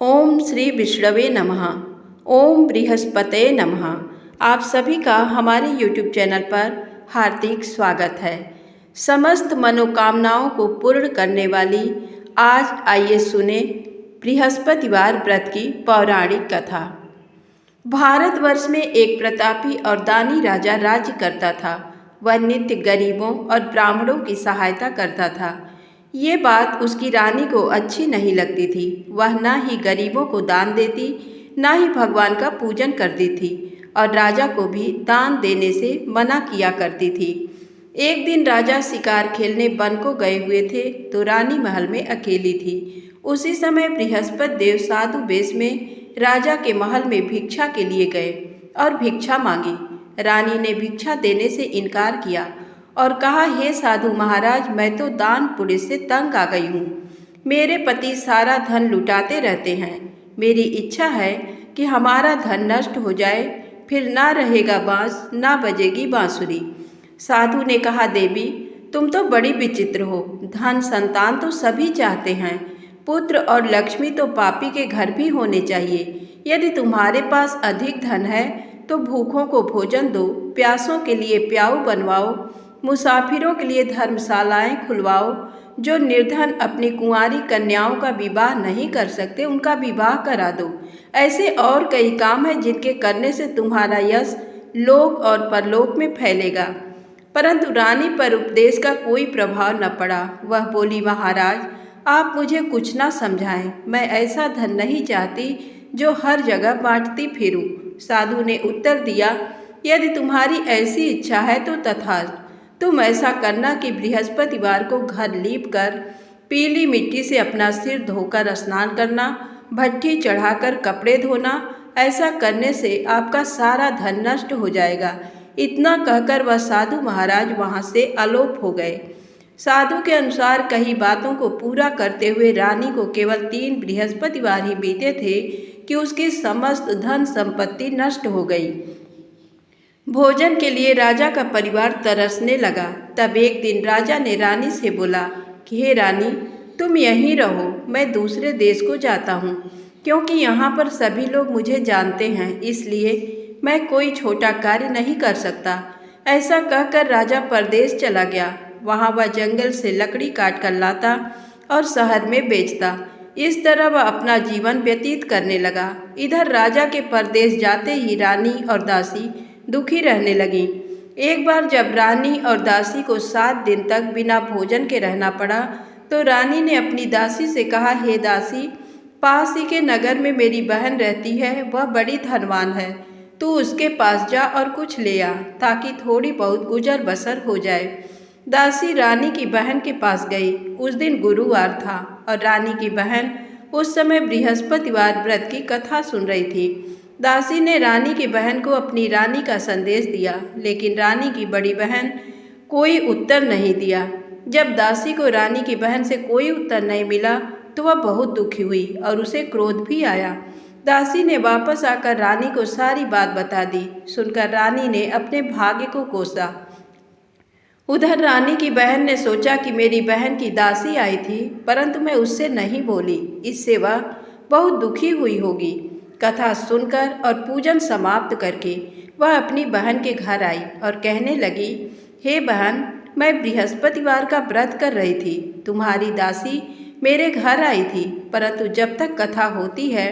ओम श्री विष्णवे नमः। ओम बृहस्पते नमः। आप सभी का हमारे YouTube चैनल पर हार्दिक स्वागत है। समस्त मनोकामनाओं को पूर्ण करने वाली आज आइए सुने बृहस्पतिवार व्रत की पौराणिक कथा। भारतवर्ष में एक प्रतापी और दानी राजा राज्य करता था। वह नित्य गरीबों और ब्राह्मणों की सहायता करता था। ये बात उसकी रानी को अच्छी नहीं लगती थी। वह न ही गरीबों को दान देती, न ही भगवान का पूजन करती थी और राजा को भी दान देने से मना किया करती थी। एक दिन राजा शिकार खेलने वन को गए हुए थे तो रानी महल में अकेली थी। उसी समय बृहस्पति देव साधु वेश में राजा के महल में भिक्षा के लिए गए और भिक्षा मांगी। रानी ने भिक्षा देने से इनकार किया और कहा, हे साधु महाराज, मैं तो दान पुण्य से तंग आ गई हूँ। मेरे पति सारा धन लुटाते रहते हैं। मेरी इच्छा है कि हमारा धन नष्ट हो जाए, फिर ना रहेगा बांस, ना बजेगी बांसुरी। साधु ने कहा, देवी तुम तो बड़ी विचित्र हो। धन संतान तो सभी चाहते हैं, पुत्र और लक्ष्मी तो पापी के घर भी होने चाहिए। यदि तुम्हारे पास अधिक धन है तो भूखों को भोजन दो, प्यासों के लिए प्याऊ बनवाओ, मुसाफिरों के लिए धर्मशालाएं खुलवाओ। जो निर्धन अपनी कुंवारी कन्याओं का विवाह नहीं कर सकते उनका विवाह करा दो। ऐसे और कई काम हैं जिनके करने से तुम्हारा यश लोक और परलोक में फैलेगा। परंतु रानी पर उपदेश का कोई प्रभाव न पड़ा। वह बोली, महाराज आप मुझे कुछ ना समझाएं। मैं ऐसा धन नहीं चाहती जो हर जगह बांटती फिरूं। साधु ने उत्तर दिया, यदि तुम्हारी ऐसी इच्छा है तो तथास्तु। तुम ऐसा करना कि बृहस्पतिवार को घर लीप कर पीली मिट्टी से अपना सिर धोकर स्नान करना, भट्ठी चढ़ाकर कपड़े धोना। ऐसा करने से आपका सारा धन नष्ट हो जाएगा। इतना कहकर वह साधु महाराज वहाँ से अलोप हो गए। साधु के अनुसार कई बातों को पूरा करते हुए रानी को केवल 3 बृहस्पतिवार ही बीते थे कि उसकी समस्त धन संपत्ति नष्ट हो गई। भोजन के लिए राजा का परिवार तरसने लगा। तब एक दिन राजा ने रानी से बोला कि हे रानी, तुम यहीं रहो, मैं दूसरे देश को जाता हूँ, क्योंकि यहाँ पर सभी लोग मुझे जानते हैं, इसलिए मैं कोई छोटा कार्य नहीं कर सकता। ऐसा कहकर राजा परदेश चला गया। वहाँ वह जंगल से लकड़ी काट कर लाता और शहर में बेचता। इस तरह वह अपना जीवन व्यतीत करने लगा। इधर राजा के परदेश जाते ही रानी और दासी दुखी रहने लगी। एक बार जब रानी और दासी को 7 दिन तक बिना भोजन के रहना पड़ा तो रानी ने अपनी दासी से कहा, हे दासी, पास ही के नगर में मेरी बहन रहती है, वह बड़ी धनवान है। तू उसके पास जा और कुछ ले आ ताकि थोड़ी बहुत गुजर बसर हो जाए। दासी रानी की बहन के पास गई। उस दिन गुरुवार था और रानी की बहन उस समय बृहस्पतिवार व्रत की कथा सुन रही थी। दासी ने रानी की बहन को अपनी रानी का संदेश दिया, लेकिन रानी की बड़ी बहन कोई उत्तर नहीं दिया। जब दासी को रानी की बहन से कोई उत्तर नहीं मिला तो वह बहुत दुखी हुई और उसे क्रोध भी आया। दासी ने वापस आकर रानी को सारी बात बता दी। सुनकर रानी ने अपने भाग्य को कोसा। उधर रानी की बहन ने सोचा कि मेरी बहन की दासी आई थी, परंतु मैं उससे नहीं बोली, इससे वह बहुत दुखी हुई होगी। कथा सुनकर और पूजन समाप्त करके वह अपनी बहन के घर आई और कहने लगी, हे बहन, मैं बृहस्पतिवार का व्रत कर रही थी। तुम्हारी दासी मेरे घर आई थी, परंतु जब तक कथा होती है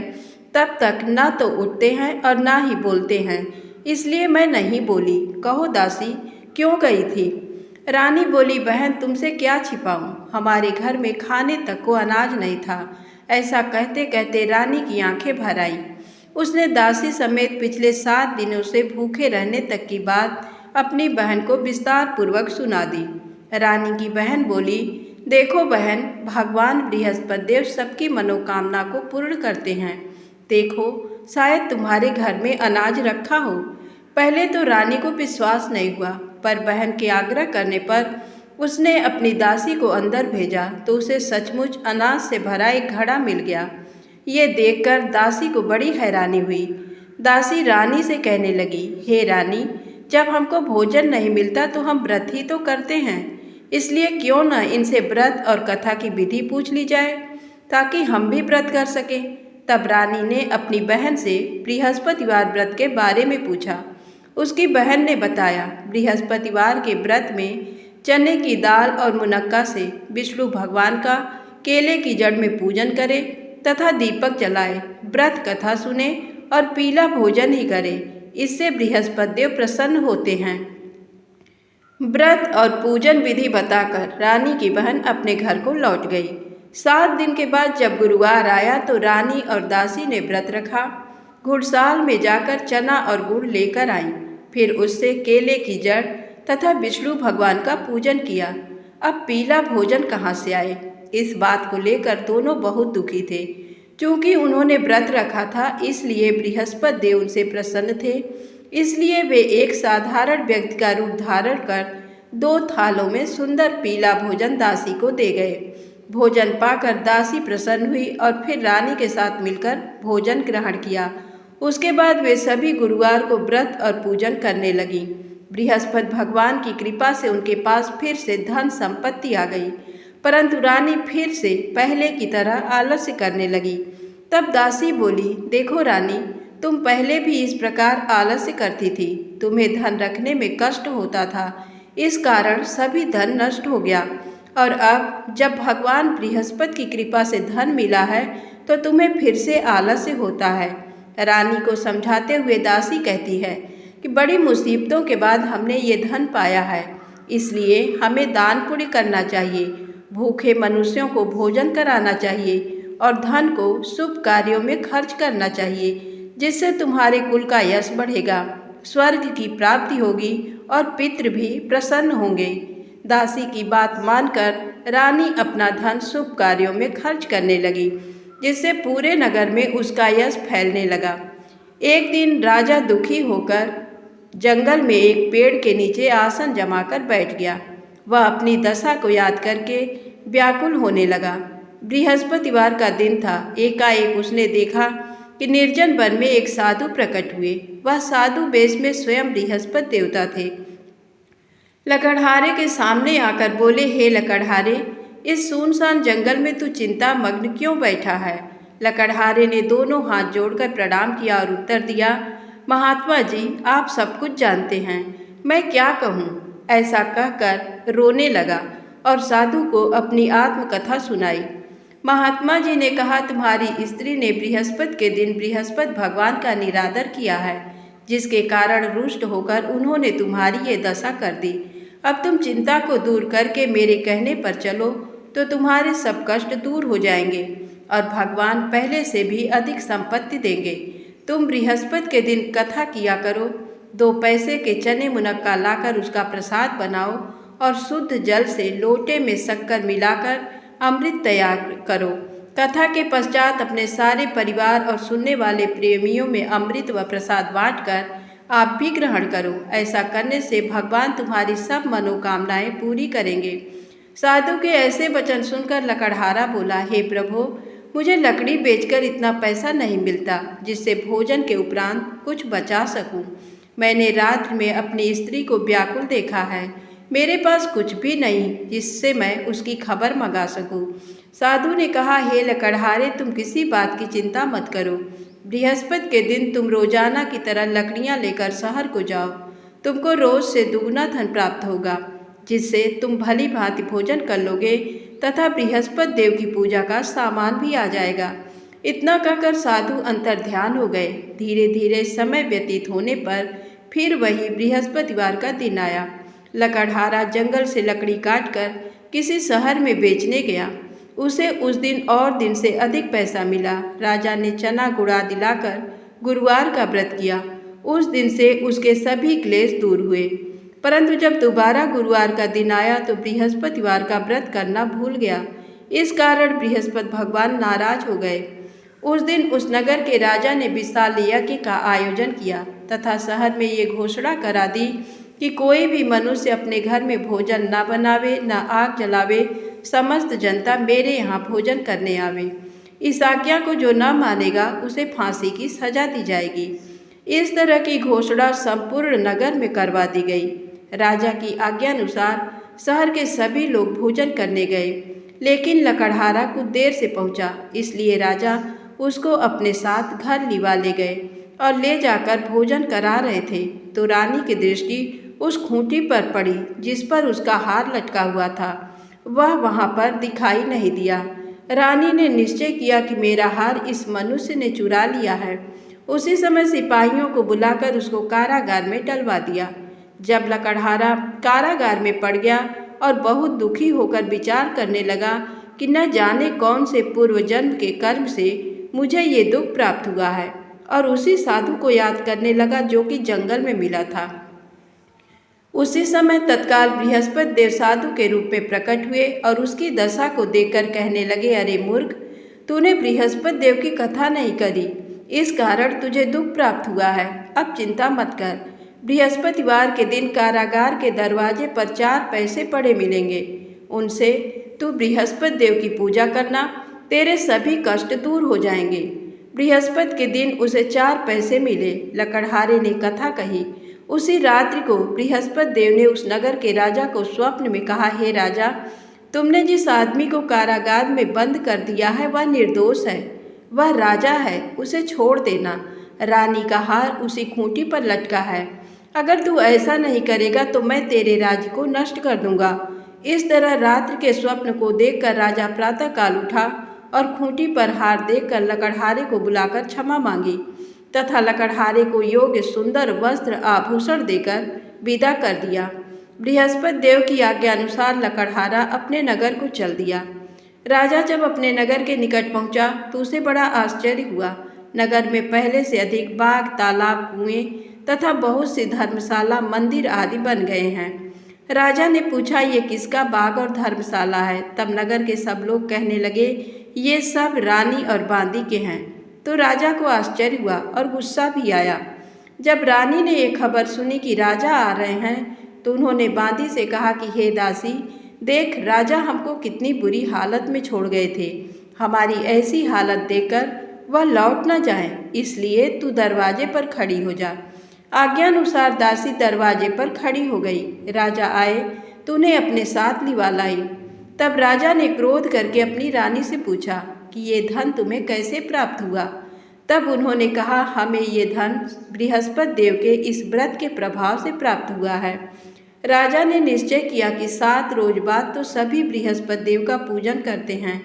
तब तक न तो उठते हैं और ना ही बोलते हैं, इसलिए मैं नहीं बोली। कहो दासी, क्यों गई थी? रानी बोली, बहन तुमसे क्या छिपाऊं, हमारे घर में खाने तक को अनाज नहीं था। ऐसा कहते कहते रानी की आंखें भर आई। उसने दासी समेत पिछले 7 दिनों से भूखे रहने तक की बात अपनी बहन को विस्तार पूर्वक सुना दी। रानी की बहन बोली, देखो बहन, भगवान बृहस्पति देव सबकी मनोकामना को पूर्ण करते हैं। देखो, शायद तुम्हारे घर में अनाज रखा हो। पहले तो रानी को विश्वास नहीं हुआ, पर बहन के आग्रह करने पर उसने अपनी दासी को अंदर भेजा तो उसे सचमुच अनाज से भरा एक घड़ा मिल गया। ये देखकर दासी को बड़ी हैरानी हुई। दासी रानी से कहने लगी, हे रानी, जब हमको भोजन नहीं मिलता तो हम व्रत ही तो करते हैं, इसलिए क्यों न इनसे व्रत और कथा की विधि पूछ ली जाए ताकि हम भी व्रत कर सकें। तब रानी ने अपनी बहन से बृहस्पतिवार व्रत के बारे में पूछा। उसकी बहन ने बताया, बृहस्पतिवार के व्रत में चने की दाल और मुनक्का से विष्णु भगवान का केले की जड़ में पूजन करें तथा दीपक जलाए, व्रत कथा सुने और पीला भोजन ही करें। इससे बृहस्पति देव प्रसन्न होते हैं। व्रत और पूजन विधि बताकर रानी की बहन अपने घर को लौट गई। 7 दिन के बाद जब गुरुवार आया तो रानी और दासी ने व्रत रखा। घुड़साल में जाकर चना और गुड़ लेकर आईं। फिर उससे केले की जड़ तथा विष्णु भगवान का पूजन किया। अब पीला भोजन कहाँ से आए? इस बात को लेकर दोनों बहुत दुखी थे। क्योंकि उन्होंने व्रत रखा था, इसलिए बृहस्पति देव उनसे प्रसन्न थे। इसलिए वे एक साधारण व्यक्ति का रूप धारण कर 2 थालों में सुंदर पीला भोजन दासी को दे गए। भोजन पाकर दासी प्रसन्न हुई और फिर रानी के साथ मिलकर भोजन ग्रहण किया। उसके बाद वे सभी गुरुवार को व्रत और पूजन करने लगीं। बृहस्पति भगवान की कृपा से उनके पास फिर से धन संपत्ति आ गई, परंतु रानी फिर से पहले की तरह आलस्य करने लगी। तब दासी बोली, देखो रानी, तुम पहले भी इस प्रकार आलस्य करती थी। तुम्हें धन रखने में कष्ट होता था, इस कारण सभी धन नष्ट हो गया। और अब जब भगवान बृहस्पति की कृपा से धन मिला है तो तुम्हें फिर से आलस्य होता है। रानी को समझाते हुए दासी कहती है कि बड़ी मुसीबतों के बाद हमने ये धन पाया है, इसलिए हमें दान पुण्य करना चाहिए, भूखे मनुष्यों को भोजन कराना चाहिए और धन को शुभ कार्यों में खर्च करना चाहिए, जिससे तुम्हारे कुल का यश बढ़ेगा, स्वर्ग की प्राप्ति होगी और पितृ भी प्रसन्न होंगे। दासी की बात मानकर रानी अपना धन शुभ कार्यों में खर्च करने लगी, जिससे पूरे नगर में उसका यश फैलने लगा। एक दिन राजा दुखी होकर जंगल में एक पेड़ के नीचे आसन जमाकर बैठ गया। वह अपनी दशा को याद करके व्याकुल होने लगा। बृहस्पतिवार का दिन था। एकाएक उसने देखा कि निर्जन वन में एक साधु प्रकट हुए। वह साधु वेश में स्वयं बृहस्पति देवता थे। लकड़हारे के सामने आकर बोले, हे लकड़हारे, इस सुनसान जंगल में तू चिंता मग्न क्यों बैठा है? लकड़हारे ने दोनों हाथ जोड़कर प्रणाम किया और उत्तर दिया, महात्मा जी, आप सब कुछ जानते हैं, मैं क्या कहूँ? ऐसा कहकर रोने लगा और साधु को अपनी आत्मकथा सुनाई। महात्मा जी ने कहा, तुम्हारी स्त्री ने बृहस्पति के दिन बृहस्पति भगवान का निरादर किया है, जिसके कारण रुष्ट होकर उन्होंने तुम्हारी ये दशा कर दी। अब तुम चिंता को दूर करके मेरे कहने पर चलो तो तुम्हारे सब कष्ट दूर हो जाएंगे और भगवान पहले से भी अधिक संपत्ति देंगे। तुम बृहस्पति के दिन कथा किया करो, 2 पैसे के चने मुनक्का लाकर उसका प्रसाद बनाओ और शुद्ध जल से लोटे में शक्कर मिलाकर अमृत तैयार करो। कथा के पश्चात अपने सारे परिवार और सुनने वाले प्रेमियों में अमृत व प्रसाद बांटकर आप भी ग्रहण करो। ऐसा करने से भगवान तुम्हारी सब मनोकामनाएं पूरी करेंगे। साधु के ऐसे वचन सुनकर लकड़हारा बोला, हे प्रभु, मुझे लकड़ी बेचकर इतना पैसा नहीं मिलता जिससे भोजन के उपरांत कुछ बचा सकूं। मैंने रात में अपनी स्त्री को व्याकुल देखा है, मेरे पास कुछ भी नहीं जिससे मैं उसकी खबर मंगा सकूं। साधु ने कहा, हे लकड़हारे, तुम किसी बात की चिंता मत करो। बृहस्पति के दिन तुम रोजाना की तरह लकड़ियां लेकर शहर को जाओ। तुमको रोज से दुगना धन प्राप्त होगा, जिससे तुम भली भांति भोजन कर लोगे तथा बृहस्पति देव की पूजा का सामान भी आ जाएगा। इतना कहकर साधु अंतर्ध्यान हो गए। धीरे धीरे समय व्यतीत होने पर फिर वही बृहस्पतिवार का दिन आया। लकड़हारा जंगल से लकड़ी काटकर किसी शहर में बेचने गया। उसे उस दिन और दिन से अधिक पैसा मिला। राजा ने चना गुड़ा दिलाकर गुरुवार का व्रत किया। उस दिन से उसके सभी क्लेश दूर हुए। परंतु जब दोबारा गुरुवार का दिन आया तो बृहस्पतिवार का व्रत करना भूल गया। इस कारण बृहस्पति भगवान नाराज हो गए। उस दिन उस नगर के राजा ने विशाल यज्ञ का आयोजन किया तथा शहर में ये घोषणा करा दी कि कोई भी मनुष्य अपने घर में भोजन न बनावे, न आग जलावे, समस्त जनता मेरे यहाँ भोजन करने आवे। इस आज्ञा को जो न मानेगा उसे फांसी की सजा दी जाएगी। इस तरह की घोषणा संपूर्ण नगर में करवा दी गई। राजा की आज्ञानुसार शहर के सभी लोग भोजन करने गए, लेकिन लकड़हारा कुछ देर से पहुंचा, इसलिए राजा उसको अपने साथ घर लिवा ले गए और ले जाकर भोजन करा रहे थे तो रानी की दृष्टि उस खूंटी पर पड़ी जिस पर उसका हार लटका हुआ था। वह वहाँ पर दिखाई नहीं दिया। रानी ने निश्चय किया कि मेरा हार इस मनुष्य ने चुरा लिया है। उसी समय सिपाहियों को बुलाकर उसको कारागार में डलवा दिया। जब लकड़हारा कारागार में पड़ गया और बहुत दुखी होकर विचार करने लगा कि न जाने कौन से पूर्व जन्म के कर्म से मुझे ये दुख प्राप्त हुआ है, और उसी साधु को याद करने लगा जो कि जंगल में मिला था। उसी समय तत्काल बृहस्पति देव साधु के रूप में प्रकट हुए और उसकी दशा को देखकर कहने लगे, अरे मूर्ख, तूने बृहस्पति देव की कथा नहीं करी, इस कारण तुझे दुख प्राप्त हुआ है। अब चिंता मत कर। बृहस्पतिवार के दिन कारागार के दरवाजे पर 4 पैसे पड़े मिलेंगे। उनसे तू बृहस्पति देव की पूजा करना, तेरे सभी कष्ट दूर हो जाएंगे। बृहस्पति के दिन उसे 4 पैसे मिले। लकड़हारे ने कथा कही। उसी रात्रि को बृहस्पति देव ने उस नगर के राजा को स्वप्न में कहा, हे राजा, तुमने जिस आदमी को कारागार में बंद कर दिया है वह निर्दोष है, वह राजा है, उसे छोड़ देना। रानी का हार उसी खूंटी पर लटका है। अगर तू ऐसा नहीं करेगा तो मैं तेरे राज्य को नष्ट कर दूंगा। इस तरह रात्रि के स्वप्न को देखकर राजा प्रातःकाल उठा और खूंटी पर हार देखकर लकड़हारे को बुलाकर क्षमा मांगी तथा लकड़हारे को योग्य सुंदर वस्त्र आभूषण देकर विदा कर दिया। बृहस्पति देव की आज्ञा अनुसार लकड़हारा अपने नगर को चल दिया। राजा जब अपने नगर के निकट पहुंचा तो उसे बड़ा आश्चर्य हुआ। नगर में पहले से अधिक बाग, तालाब, कुएं तथा बहुत सी धर्मशाला, मंदिर आदि बन गए हैं। राजा ने पूछा, ये किसका बाग और धर्मशाला है? तब नगर के सब लोग कहने लगे, ये सब रानी और बांदी के हैं। तो राजा को आश्चर्य हुआ और गुस्सा भी आया। जब रानी ने ये खबर सुनी कि राजा आ रहे हैं तो उन्होंने बांदी से कहा कि हे दासी, देख, राजा हमको कितनी बुरी हालत में छोड़ गए थे। हमारी ऐसी हालत देखकर वह लौट न जाए, इसलिए तू दरवाजे पर खड़ी हो जा। आज्ञानुसार दासी दरवाजे पर खड़ी हो गई। राजा आए तो उन्हें अपने साथ लिवा लाई। तब राजा ने क्रोध करके अपनी रानी से पूछा कि ये धन तुम्हें कैसे प्राप्त हुआ? तब उन्होंने कहा, हमें ये धन बृहस्पति देव के इस व्रत के प्रभाव से प्राप्त हुआ है। राजा ने निश्चय किया कि 7 रोज बाद तो सभी बृहस्पति देव का पूजन करते हैं,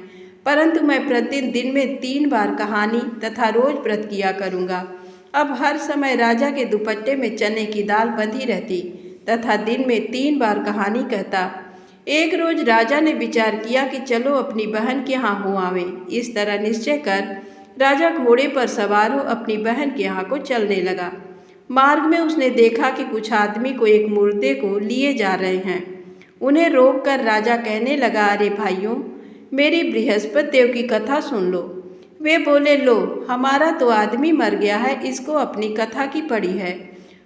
परंतु मैं प्रतिदिन दिन में 3 बार कहानी तथा रोज व्रत किया करूँगा। अब हर समय राजा के दुपट्टे में चने की दाल बंधी रहती तथा दिन में 3 बार कहानी कहता। एक रोज राजा ने विचार किया कि चलो अपनी बहन के यहाँ हो आवे। इस तरह निश्चय कर राजा घोड़े पर सवार हो अपनी बहन के यहाँ को चलने लगा। मार्ग में उसने देखा कि कुछ आदमी को एक मुर्दे को लिए जा रहे हैं। उन्हें रोककर राजा कहने लगा, अरे भाइयों, मेरी बृहस्पति देव की कथा सुन लो। वे बोले, लो, हमारा तो आदमी मर गया है, इसको अपनी कथा की पड़ी है।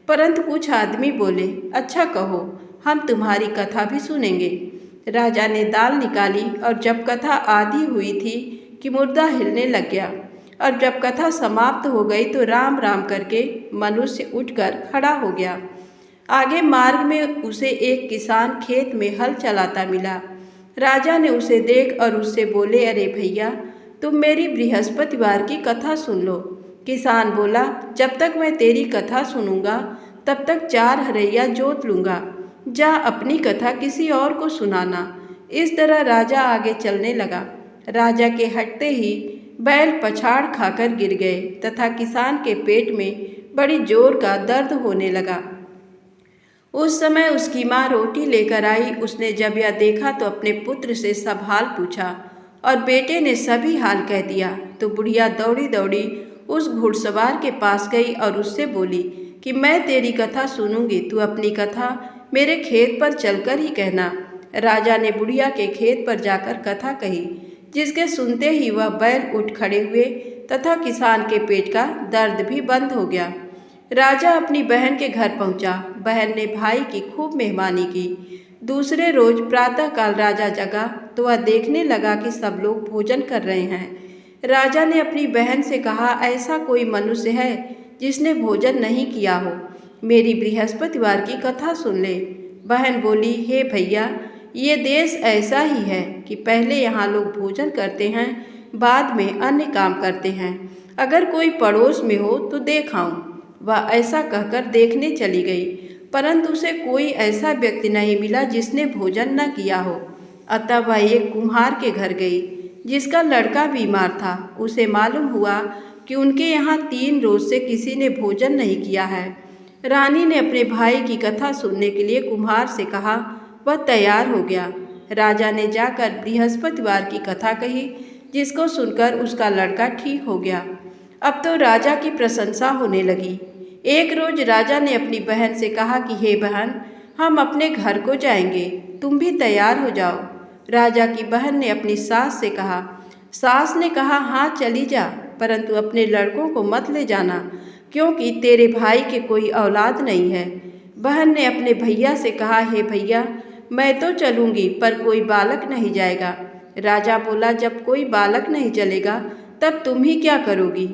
परंतु कुछ आदमी बोले, अच्छा कहो, हम तुम्हारी कथा भी सुनेंगे। राजा ने दाल निकाली और जब कथा आधी हुई थी कि मुर्दा हिलने लग गया, और जब कथा समाप्त हो गई तो राम राम करके मनुष्य उठकर खड़ा हो गया। आगे मार्ग में उसे एक किसान खेत में हल चलाता मिला। राजा ने उसे देख और उससे बोले, अरे भैया, तुम मेरी बृहस्पतिवार की कथा सुन लो। किसान बोला, जब तक मैं तेरी कथा सुनूंगा तब तक 4 हरैया जोत लूँगा। जा अपनी कथा किसी और को सुनाना। इस तरह राजा आगे चलने लगा। राजा के हटते ही बैल पछाड़ खाकर गिर गए तथा किसान के पेट में बड़ी जोर का दर्द होने लगा। उस समय उसकी माँ रोटी लेकर आई। उसने जब यह देखा तो अपने पुत्र से सब हाल पूछा और बेटे ने सभी हाल कह दिया। तो बुढ़िया दौड़ी दौड़ी उस घुड़सवार के पास गई और उससे बोली कि मैं तेरी कथा सुनूंगी, तू अपनी कथा मेरे खेत पर चलकर ही कहना। राजा ने बुढ़िया के खेत पर जाकर कथा कही, जिसके सुनते ही वह बैल उठ खड़े हुए तथा किसान के पेट का दर्द भी बंद हो गया। राजा अपनी बहन के घर पहुंचा। बहन ने भाई की खूब मेहमानी की। दूसरे रोज प्रातःकाल राजा जगा तो वह देखने लगा कि सब लोग भोजन कर रहे हैं। राजा ने अपनी बहन से कहा, ऐसा कोई मनुष्य है जिसने भोजन नहीं किया हो? मेरी बृहस्पतिवार की कथा सुन ले। बहन बोली, हे भैया, ये देश ऐसा ही है कि पहले यहाँ लोग भोजन करते हैं, बाद में अन्य काम करते हैं। अगर कोई पड़ोस में हो तो देख आऊं। वह ऐसा कहकर देखने चली गई, परंतु उसे कोई ऐसा व्यक्ति नहीं मिला जिसने भोजन न किया हो। अतः वह एक कुम्हार के घर गई जिसका लड़का बीमार था। उसे मालूम हुआ कि उनके यहाँ 3 रोज से किसी ने भोजन नहीं किया है। रानी ने अपने भाई की कथा सुनने के लिए कुम्हार से कहा। वह तैयार हो गया। राजा ने जाकर बृहस्पतिवार की कथा कही, जिसको सुनकर उसका लड़का ठीक हो गया। अब तो राजा की प्रशंसा होने लगी। एक रोज राजा ने अपनी बहन से कहा कि हे बहन, हम अपने घर को जाएंगे, तुम भी तैयार हो जाओ। राजा की बहन ने अपनी सास से कहा। सास ने कहा, हाँ चली जा, परंतु अपने लड़कों को मत ले जाना, क्योंकि तेरे भाई के कोई औलाद नहीं है। बहन ने अपने भैया से कहा, हे भैया, मैं तो चलूँगी, पर कोई बालक नहीं जाएगा। राजा बोला, जब कोई बालक नहीं चलेगा तब तुम ही क्या करोगी।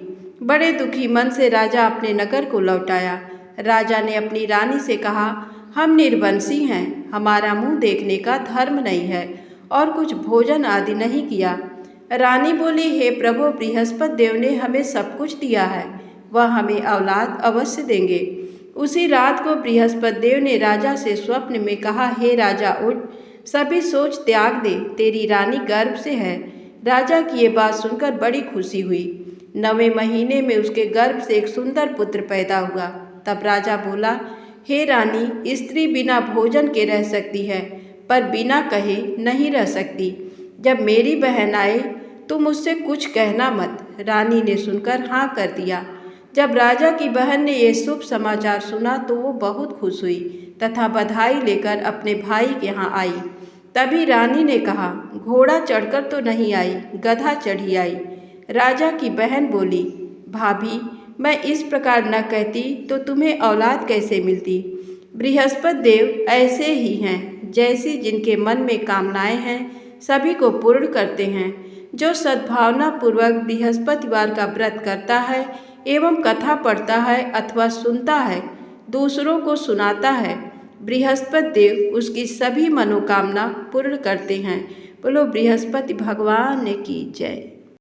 बड़े दुखी मन से राजा अपने नगर को लौट आया। राजा ने अपनी रानी से कहा, हम निर्वंशी हैं, हमारा मुंह देखने का धर्म नहीं है और कुछ भोजन आदि नहीं किया। रानी बोली, हे प्रभु, बृहस्पति देव ने हमें सब कुछ दिया है, वह हमें औलाद अवश्य देंगे। उसी रात को बृहस्पति देव ने राजा से स्वप्न में कहा, हे राजा, उठ, सभी सोच त्याग दे, तेरी रानी गर्भ से है। राजा की ये बात सुनकर बड़ी खुशी हुई। 9वें महीने में उसके गर्भ से एक सुंदर पुत्र पैदा हुआ। तब राजा बोला, हे रानी, स्त्री बिना भोजन के रह सकती है, पर बिना कहे नहीं रह सकती। जब मेरी बहन आए तुम उससे कुछ कहना मत। रानी ने सुनकर हाँ कर दिया। जब राजा की बहन ने यह शुभ समाचार सुना तो वो बहुत खुश हुई तथा बधाई लेकर अपने भाई के यहाँ आई। तभी रानी ने कहा, घोड़ा चढ़कर तो नहीं आई, गधा चढ़ी आई। राजा की बहन बोली, भाभी, मैं इस प्रकार न कहती तो तुम्हें औलाद कैसे मिलती। बृहस्पति देव ऐसे ही हैं, जैसी जिनके मन में कामनाएं हैं सभी को पूर्ण करते हैं। जो सद्भावना पूर्वक बृहस्पतिवार का व्रत करता है एवं कथा पढ़ता है अथवा सुनता है, दूसरों को सुनाता है, बृहस्पति देव उसकी सभी मनोकामना पूर्ण करते हैं। बोलो बृहस्पति भगवान की जय।